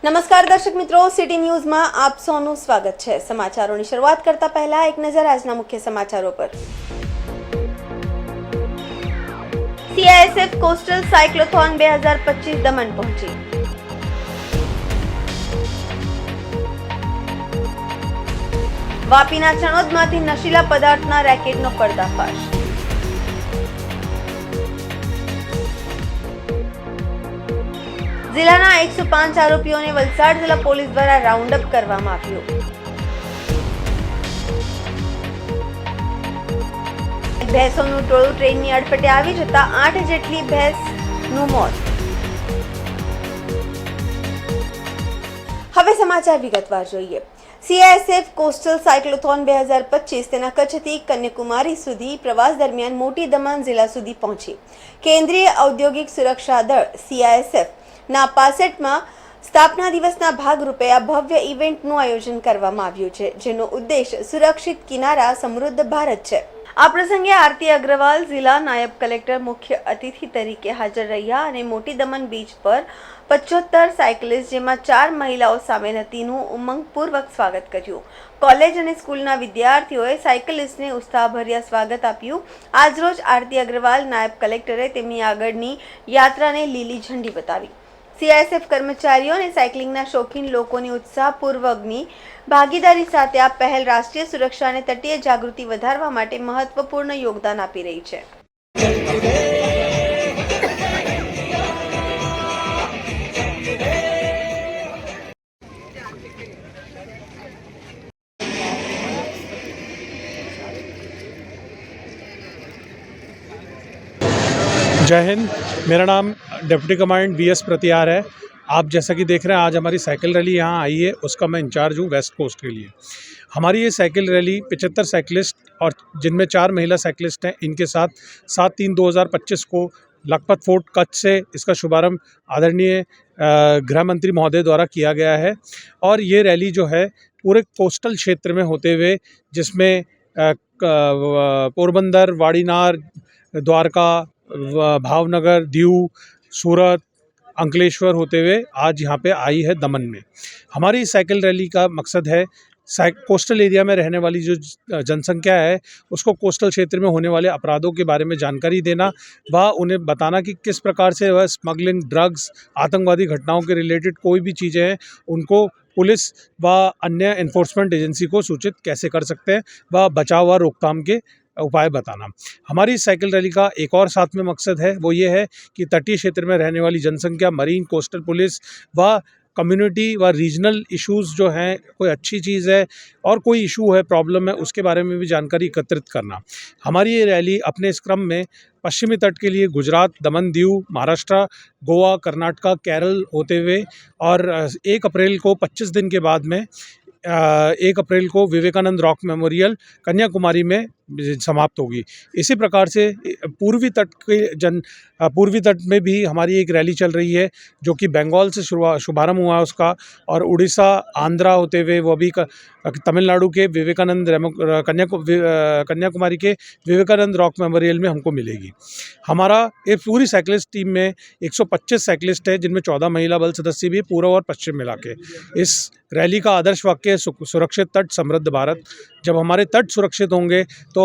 નમસ્કાર દર્શક મિત્રો, સિટી ન્યૂઝમાં આપ સૌનું સ્વાગત છે। સમાચારોની શરૂઆત કરતા પહેલા એક નજર આજના મુખ્ય સમાચારો પર। CISF કોસ્ટલ સાયક્લોથોન 2025 દમણ પહોંચી। વાપીના ચણોદમાંથી નશીલા પદાર્થના રેકેટનો પર્દાફાશ। જિલ્લાના 105 આરોપીઓને વલસાડ જિલ્લા પોલીસ દ્વારા રાઉન્ડ અપ કરવામાં આવ્યું। ભેંસોનું ટોળું ટ્રેનની અડફેટે આવી જતા 8 જેટલી ભેંસનું મોત। હવે સમાચાર વિગતવાર જોઈએ। CISF કોસ્ટલ સાયક્લોથોન 2025 તેના કચ્છથી કન્યાકુમારી સુધી પ્રવાસ દરમિયાન મોટી દમણ જિલ્લા સુધી પહોંચી। કેન્દ્રીય ઔદ્યોગિક સુરક્ષા દળ CISF ના 65માં સ્થાપના દિવસના ભાગરૂપે આ ભવ્ય ઇવેન્ટનું આયોજન કરવામાં આવ્યું છે, જેનો ઉદ્દેશ સુરક્ષિત કિનારા સમૃદ્ધ ભારત છે। આ પ્રસંગે આરતી અગ્રવાલ જિલ્લા નાયબ કલેક્ટર મુખ્ય અતિથિ તરીકે હાજર રહ્યા અને મોટી દમણ બીચ પર 75 સાયકલિસ્ટ, જેમાં 4 મહિલાઓ સામેલ હતીનું ઉમંગપૂર્વક સ્વાગત કર્યું। કોલેજ અને સ્કૂલના વિદ્યાર્થીઓએ સાયકલિસ્ટને ઉત્સાહભર્યા સ્વાગત આપ્યું। આજરોજ આરતી અગ્રવાલ નાયબ કલેક્ટરે તેમની આગળની યાત્રાને લીલી ઝંડી બતાવી। CISF કર્મચારીઓ અને સાયકલિંગના શોખીન લોકોની ઉત્સાહપૂર્વકની ભાગીદારી સાથે આ પહેલ રાષ્ટ્રીય સુરક્ષા અને તટીય જાગૃતિ વધારવા માટે મહત્વપૂર્ણ યોગદાન આપી રહી છે। जय हिंद। मेरा नाम डिप्टी कमांडेंट VS प्रतिहार है। आप जैसा कि देख रहे हैं, आज हमारी साइकिल रैली यहाँ आई है, उसका मैं इंचार्ज हूँ वेस्ट कोस्ट के लिए। हमारी ये साइकिल रैली 75 साइकिलिस्ट और जिनमें 4 महिला साइकिलिस्ट हैं, इनके साथ 7/3/2025 को लखपत फोर्ट कच्छ से इसका शुभारंभ आदरणीय गृह मंत्री महोदय द्वारा किया गया है। और ये रैली जो है पूरे कोस्टल क्षेत्र में होते हुए, जिसमें पोरबंदर, वाड़ीनार, द्वारका, भावनगर, दीव, सूरत, अंकलेश्वर होते हुए आज यहाँ पे आई है दमन में। हमारी साइकिल रैली का मकसद है कोस्टल एरिया में रहने वाली जो जनसंख्या है उसको कोस्टल क्षेत्र में होने वाले अपराधों के बारे में जानकारी देना, व उन्हें बताना कि किस प्रकार से वह स्मगलिंग, ड्रग्स, आतंकवादी घटनाओं के रिलेटेड कोई भी चीज़ें हैं उनको पुलिस व अन्य इन्फोर्समेंट एजेंसी को सूचित कैसे कर सकते हैं, व बचाव व रोकथाम के उपाय बताना। हमारी साइकिल रैली का एक और साथ में मकसद है, वो ये है कि तटीय क्षेत्र में रहने वाली जनसंख्या, मरीन, कोस्टल पुलिस व कम्युनिटी व रीजनल इश्यूज़ जो हैं, कोई अच्छी चीज़ है और कोई इशू है, प्रॉब्लम है, उसके बारे में भी जानकारी एकत्रित करना। हमारी ये रैली अपने इस क्रम में पश्चिमी तट के लिए गुजरात, दमन, दीव, महाराष्ट्र, गोवा, कर्नाटका, केरल होते हुए और 1 अप्रैल को 25 दिन के बाद में 1 अप्रैल को विवेकानंद रॉक मेमोरियल कन्याकुमारी में समाप्त होगी। इसी प्रकार से पूर्वी तट में भी हमारी एक रैली चल रही है, जो कि बंगाल से शुभारंभ हुआ है उसका, और उड़ीसा, आंध्रा होते हुए वो भी तमिलनाडु के कन्याकुमारी के विवेकानंद रॉक मेमोरियल में हमको मिलेगी। हमारा ये पूरी साइकिलिस्ट टीम में 125 साइकिलिस्ट है, जिनमें 14 महिला बल सदस्य भी, पूर्व और पश्चिम मिला के। इस रैली का आदर्श वाक्य है सुरक्षित तट समृद्ध भारत। जब हमारे तट सुरक्षित होंगे तो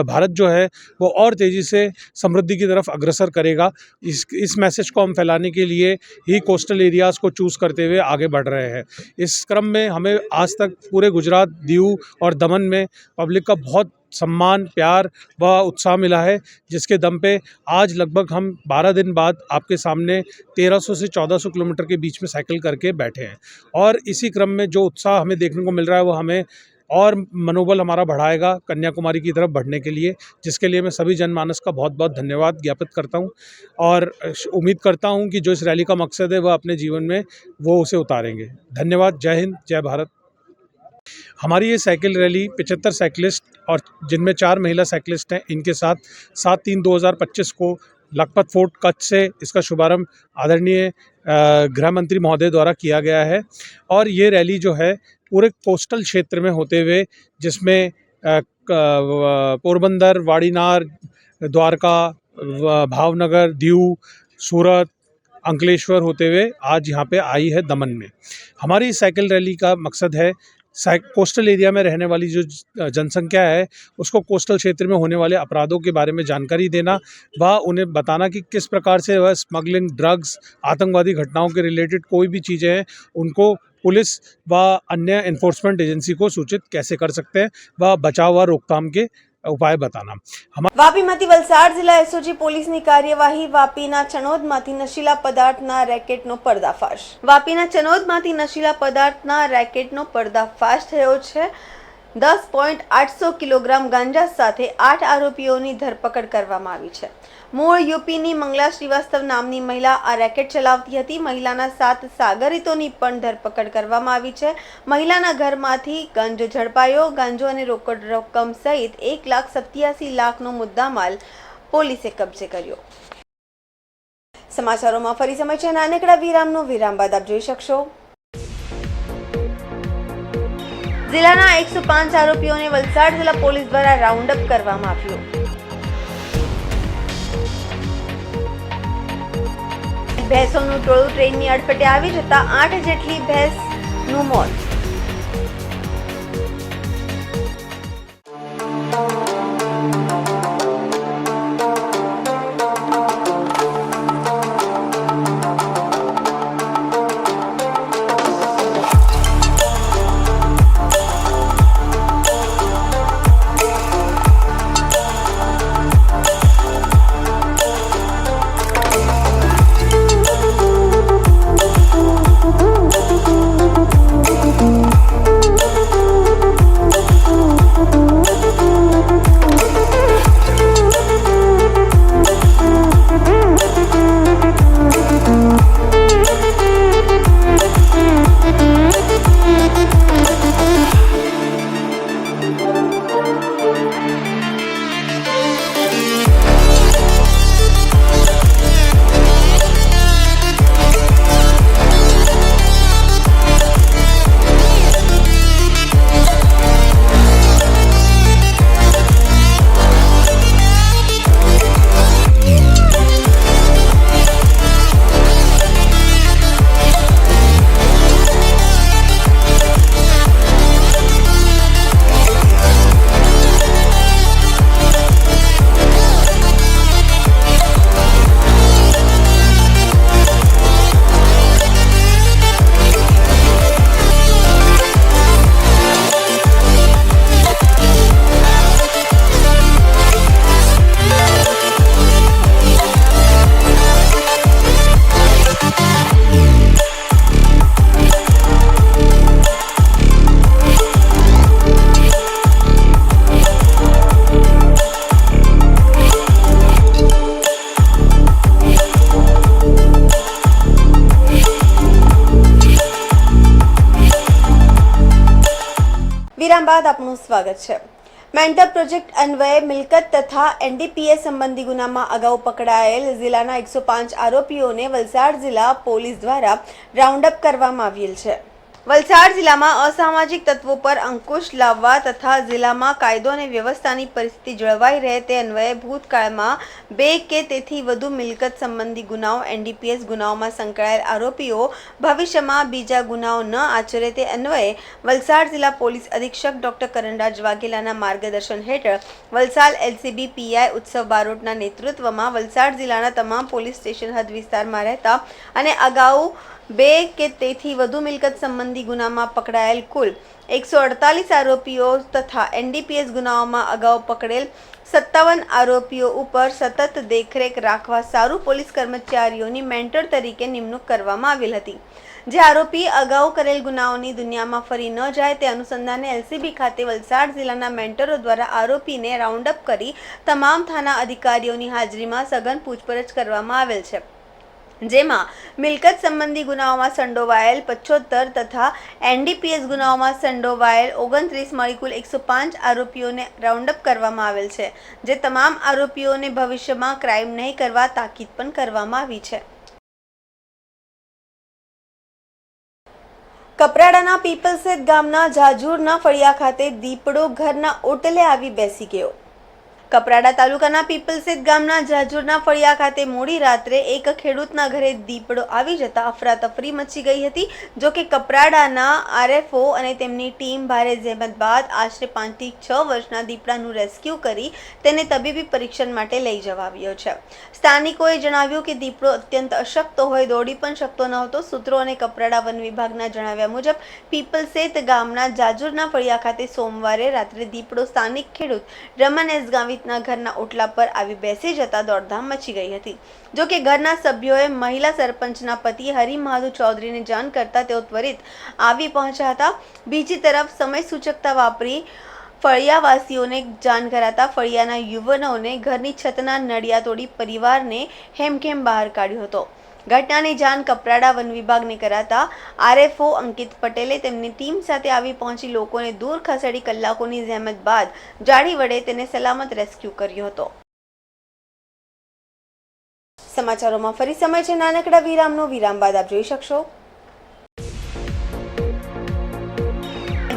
भारत जो है वो और तेज़ी से समृद्धि की तरफ अग्रसर करेगा। इस मैसेज को हम फैलाने के लिए ही कोस्टल एरियाज़ को चूज़ करते हुए आगे बढ़ रहे हैं। इस क्रम में हमें आज तक पूरे गुजरात, दीव और दमन में पब्लिक का बहुत सम्मान, प्यार व उत्साह मिला है, जिसके दम पे आज लगभग हम 12 दिन बाद आपके सामने 1300 से 1400 किलोमीटर के बीच में साइकिल करके बैठे हैं। और इसी क्रम में जो उत्साह हमें देखने को मिल रहा है, वो हमें और मनोबल हमारा बढ़ाएगा कन्याकुमारी की तरफ बढ़ने के लिए, जिसके लिए मैं सभी जनमानस का बहुत बहुत धन्यवाद ज्ञापित करता हूं और उम्मीद करता हूं कि जो इस रैली का मकसद है वह अपने जीवन में वो उसे उतारेंगे। धन्यवाद। जय हिंद, जय भारत। हमारी ये साइकिल रैली 75 साइकिलिस्ट और जिनमें 4 महिला साइकिलिस्ट हैं, इनके साथ 7/3/2025 को लखपत फोर्ट कच्छ से इसका शुभारंभ आदरणीय गृह मंत्री महोदय द्वारा किया गया है। और ये रैली जो है पूरे कोस्टल क्षेत्र में होते हुए, जिसमें पोरबंदर, वाड़ीनार, द्वारका, भावनगर, दीव, सूरत, अंकलेश्वर होते हुए आज यहाँ पे आई है दमन में। हमारी साइकिल रैली का मकसद है कोस्टल एरिया में रहने वाली जो जनसंख्या है उसको कोस्टल क्षेत्र में होने वाले अपराधों के बारे में जानकारी देना व उन्हें बताना कि किस प्रकार से वह स्मगलिंग, ड्रग्स, आतंकवादी घटनाओं के रिलेटेड कोई भी चीज़ें हैं उनको पुलिस व अन्य एनफोर्समेंट एजेंसी को सूचित कैसे कर सकते हैं व बचाव व रोकथाम के उपाय बताना। વાપીમાંથી વલસાડ જિલ્લા એસઓજી પોલીસની કાર્યવાહી। વાપીના ચણોદમાંથી નશીલા પદાર્થના રેકેટનો પર્દાફાશ। વાપીના ચણોદમાંથી નશીલા પદાર્થના રેકેટનો પર્દાફાશ થયો છે। 10.800 કિલોગ્રામ ગાંજા સાથે 8 આરોપીઓની ધરપકડ કરવામાં આવી છે। મૂળ યુપીની મંગલા શ્રીવાસ્તવ નામની મહિલા આ રેકેટ ચલાવતી હતી। મહિલાના 7 સાગરીતોની પણ ધરપકડ કરવામાં આવી છે। મહિલાના ઘરમાંથી ગાંજો ઝડપાયો। ગાંજો અને રોકડ રકમ સહિત 1,87,00,000નો મુદ્દામાલ પોલીસે કબજે કર્યો। સમાચારોમાં ફરી સમય છે નાનકડા વિરામનો। વિરામ બાદ આપ જોઈ શકશો જિલ્લાના 105 આરોપીઓને વલસાડ જિલ્લા પોલીસ દ્વારા રાઉન્ડ અપ કરવામાં આવ્યો। ભેંસોનું ટોળું ટ્રેનની અડફેટે આવી જતા 8 જેટલી ભેંસનું મોત। વિરામ બાદ આપનું સ્વાગત છે। મેન્ટર પ્રોજેક્ટ અન્વયે મિલકત તથા એનડીપીએસ સંબંધી ગુનામાં અગાઉ પકડાયેલ જિલ્લાના 105 આરોપીઓને વલસાડ જિલ્લા પોલીસ દ્વારા રાઉન્ડ અપ કરવામાં આવેલ છે। વલસાડ જિલ્લામાં અસામાજિક તત્વો પર અંકુશ લાવવા તથા જિલ્લામાં કાયદો અને વ્યવસ્થાની પરિસ્થિતિ જળવાઈ રહે તે અન્વયે ભૂતકાળમાં 2 કે તેથી વધુ મિલકત સંબંધી ગુનાઓ એનડીપીએસ ગુનાઓમાં સંકળાયેલ આરોપીઓ ભવિષ્યમાં બીજા ગુનાઓ ન આચરે તે અન્વયે વલસાડ જિલ્લા પોલીસ અધિક્ષક ડોક્ટર કરણરાજ વાઘેલાના માર્ગદર્શન હેઠળ વલસાડ એલસીબી પીઆઈ ઉત્સવ બારોટના નેતૃત્વમાં વલસાડ જિલ્લાના તમામ પોલીસ સ્ટેશન હદ વિસ્તારમાં રહેતા અને અગાઉ 2 કે તેથી વધુ મિલકત સંબંધી ગુનામાં પકડાયેલ કુલ 148 આરોપીઓ તથા એનડીપીએસ ગુનાઓમાં અગાઉ પકડેલ 57 આરોપીઓ ઉપર સતત દેખરેખ રાખવા સારું પોલીસ કર્મચારીઓની મેન્ટર તરીકે નિમણૂક કરવામાં આવેલ હતી। જે આરોપી અગાઉ કરેલ ગુનાઓની દુનિયામાં ફરી ન જાય તે અનુસંધાને એલસીબી ખાતે વલસાડ જિલ્લાના મેન્ટરો દ્વારા આરોપીને રાઉન્ડ અપ કરી તમામ થાના અધિકારીઓની હાજરીમાં સઘન પૂછપરછ કરવામાં આવેલ છે। જેમાં મિલકત સંબંધી ગુનાઓમાં સંડોવાયેલ 75 તથા એનડીપીએસ ગુનાઓમાં સંડોવાયેલ 29 મળી કુલ 105 આરોપીઓને રાઉન્ડ અપ કરવામાં આવેલ છે। જે તમામ આરોપીઓને ભવિષ્યમાં ક્રાઇમ નહીં કરવા તાકીદ પણ કરવામાં આવી છે। કપરાડાના પીપલસેત ગામના જાજુરના ફળિયા ખાતે દીપડો ઘરના ઓટલે આવી બેસી ગયો। કપરાડા તાલુકાના પીપલસેત ગામના જાજુરના ફળિયા ખાતે મોડી રાત્રે એક ખેડૂતના ઘરે દીપડો આવી જતા અફરાતફરી મચી ગઈ હતી. જો કે કપરાડાના આરએફઓ અને તેમની ટીમ ભારે જહેમત બાદ આશરે 5 થી 6 વર્ષના દીપડાનું રેસ્ક્યુ કરી તેને તબીબી પરીક્ષણ માટે લઈ જવા આવ્યો છે. સ્થાનિકોએ જણાવ્યું કે દીપડો અત્યંત અશક્ત હોય દોડી પણ શકતો ન હતો. સૂત્રો અને કપરાડા વન વિભાગના જણાવ્યા મુજબ પીપલસેત ગામના જાજુરના ફળિયા ખાતે સોમવારે રાત્રે દીપડો સ્થાનિક ખેડૂત રમન એસ ગાવિત ના ઘરના ઓટલા પર આવી બેસી જતા દોડધામ મચી ગઈ હતી. જો કે ઘરના સભ્યોએ મહિલા સરપંચના પતિ હરિ મહાદુ ચૌધરીને જાણ કરતા તેઓ ત્વરિત આવી પહોંચ્યા હતા. બીજી તરફ સમય સૂચકતા વાપરી ફળિયાવાસીઓને જાણ કરાતા ફળિયાના યુવાનોને ઘરની છતના નળિયા તોડી પરિવારને હેમખેમ બહાર કાઢ્યો હતો. ઘટનાની જાણ કપરાડા વન વિભાગને કરાતા આરએફઓ અંકિત પટેલે તેમની ટીમ સાથે આવી પહોંચી લોકોને દૂર ખસેડી કલાકોની જહેમત બાદ જાળી વડે તેને સલામત રેસ્ક્યુ કર્યો હતો. સમાચારોમાં ફરી સમય છે નાનકડા વિરામનો. વિરામ બાદ આપ જોઈ શકશો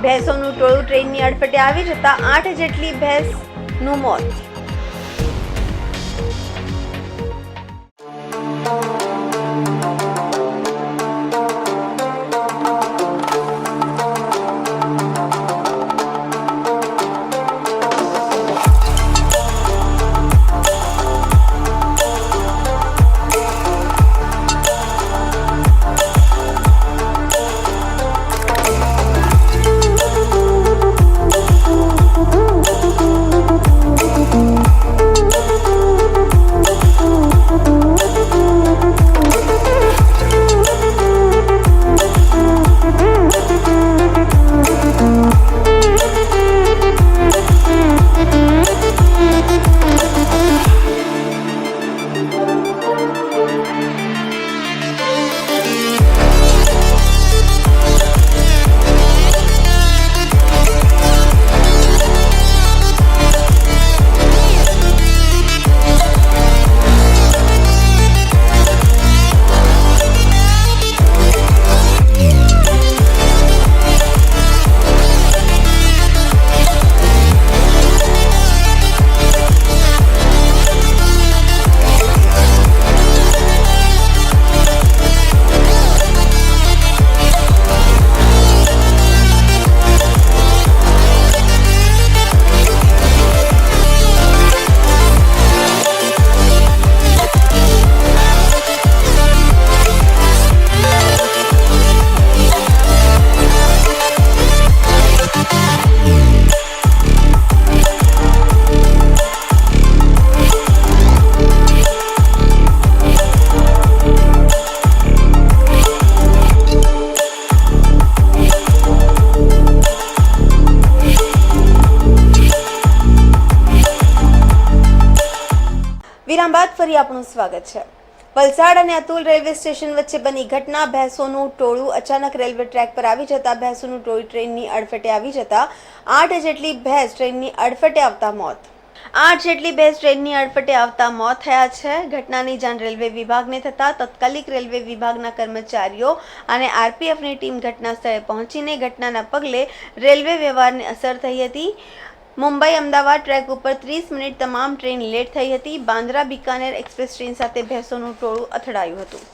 ભેંસોનું ટોળું ટ્રેનની અડફેટે આવી જતા 8 જેટલી ભેંસનું મોત. વિરામ બાદ ફરી આપનું સ્વાગત છે. વલસાડ અને અતુલ રેલવે સ્ટેશન વચ્ચે બની ઘટના. ભેંસોનું ટોળું અચાનક રેલવે ટ્રેક પર આવી જતા ભેંસોનું ટોળું ટ્રેનની અડફેટે આવી જતા 8 જેટલી ભેંસ ટ્રેનની અડફેટે આવતા મોત. 8 જેટલી ભેંસ ટ્રેનની અડફેટે આવતા મોત થયા છે. ઘટનાની જાણ રેલવે વિભાગને થતા તત્કાલિક રેલવે વિભાગના કર્મચારીઓ અને આરપીએફની ટીમ ઘટના સ્થળે પહોંચીને ઘટનાના પગલે રેલવે વ્યવહારને અસર થઈ હતી. મુંબઈ અમદાવાદ ટ્રેક ઉપર 30 મિનિટ તમામ ટ્રેન લેટ થઈ હતી. બાંદ્રા બિકાનેર એક્સપ્રેસ ટ્રેન સાથે ભેંસોનું ટોળું અથડાયું હતું.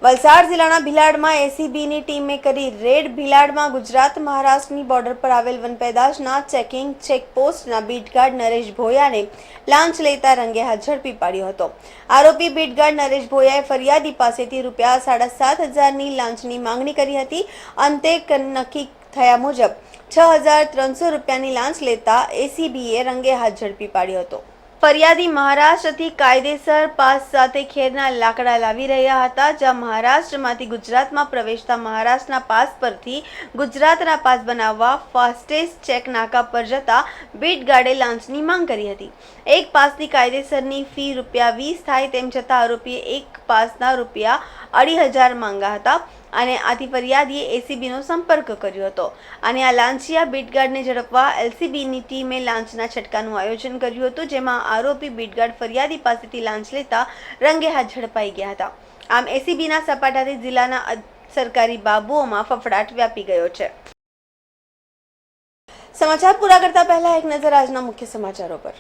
વલસાડ જિલ્લાના ભિલાડમાં એસીબીની ટીમે કરી રેડ. ભિલાડમાં ગુજરાત મહારાષ્ટ્રની બોર્ડર પર આવેલ વનપેદાશના ચેકિંગ ચેકપોસ્ટના બીટગાર્ડ નરેશ ભોયાને લાંચ લેતા રંગે હાથ ઝડપી પાડ્યો હતો. આરોપી બીટગાર્ડ નરેશ ભોયાએ ફરિયાદી પાસેથી રૂપિયા 7,500ની લાંચની માંગણી કરી હતી. અંતે નક્કી થયા મુજબ 6,300 રૂપિયાની લાંચ લેતા એસીબીએ રંગે હાથ ઝડપી પાડ્યો હતો. ફરિયાદી મહારાષ્ટ્રથી કાયદેસર પાસ સાથે ખેરના લાકડા લાવી રહ્યા હતા, જ્યાં મહારાષ્ટ્રમાંથી ગુજરાતમાં પ્રવેશતા મહારાષ્ટ્રના પાસ પરથી ગુજરાતના પાસ બનાવવા ફાસ્ટેજ ચેક નાકા પર જતા બીટગાર્ડે લાંચની માંગ કરી હતી. એક પાસની કાયદેસરની ફી ₹20 થાય તેમ છતાં આરોપીએ એક પાસના ₹2,500 માંગ્યા હતા અને આથી ફરિયાદીએ એસીબીનો સંપર્ક કર્યો હતો. અને આ લાંચિયા બીટગાર્ડને ઝડપવા એલસીબીની ટીમે લાંચના છટકાનું આયોજન કર્યું હતું, જેમાં આરોપી બીટગાર્ડ ફરિયાદી પાસેથી લાંચ લેતા રંગે હાથ ઝડપાઈ ગયા હતા. આમ એસીબીના સપાટાથી જિલ્લાના સરકારી બાબુઓમાં ફફડાટ વ્યાપી ગયો છે. સમાચાર પૂરા કરતા પહેલા એક નજર આજના મુખ્ય સમાચારો પર.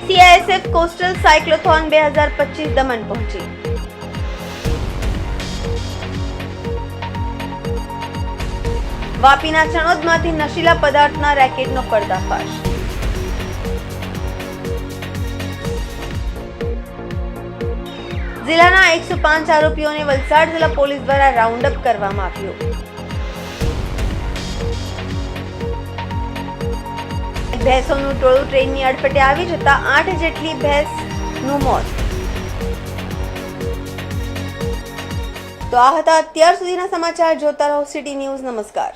CISF કોસ્ટલ સાયક્લોથોન 2025 દમણ પહોંચી. વાપીના ચણોદમાંથી નશીલા પદાર્થના રેકેટનો પર્દાફાશ. જિલ્લાના 105 આરોપીઓને વલસાડ જિલ્લા પોલીસ દ્વારા રાઉન્ડ અપ કરવામાં આવ્યું. ભેંસોનું ટોળું ટ્રેનની અડફેટે આવી જતા 8 જેટલી ભેંસનું મોત. તો આ હતા અત્યાર સુધીના સમાચાર. જોતા રહો સિટી ન્યૂઝ. નમસ્કાર.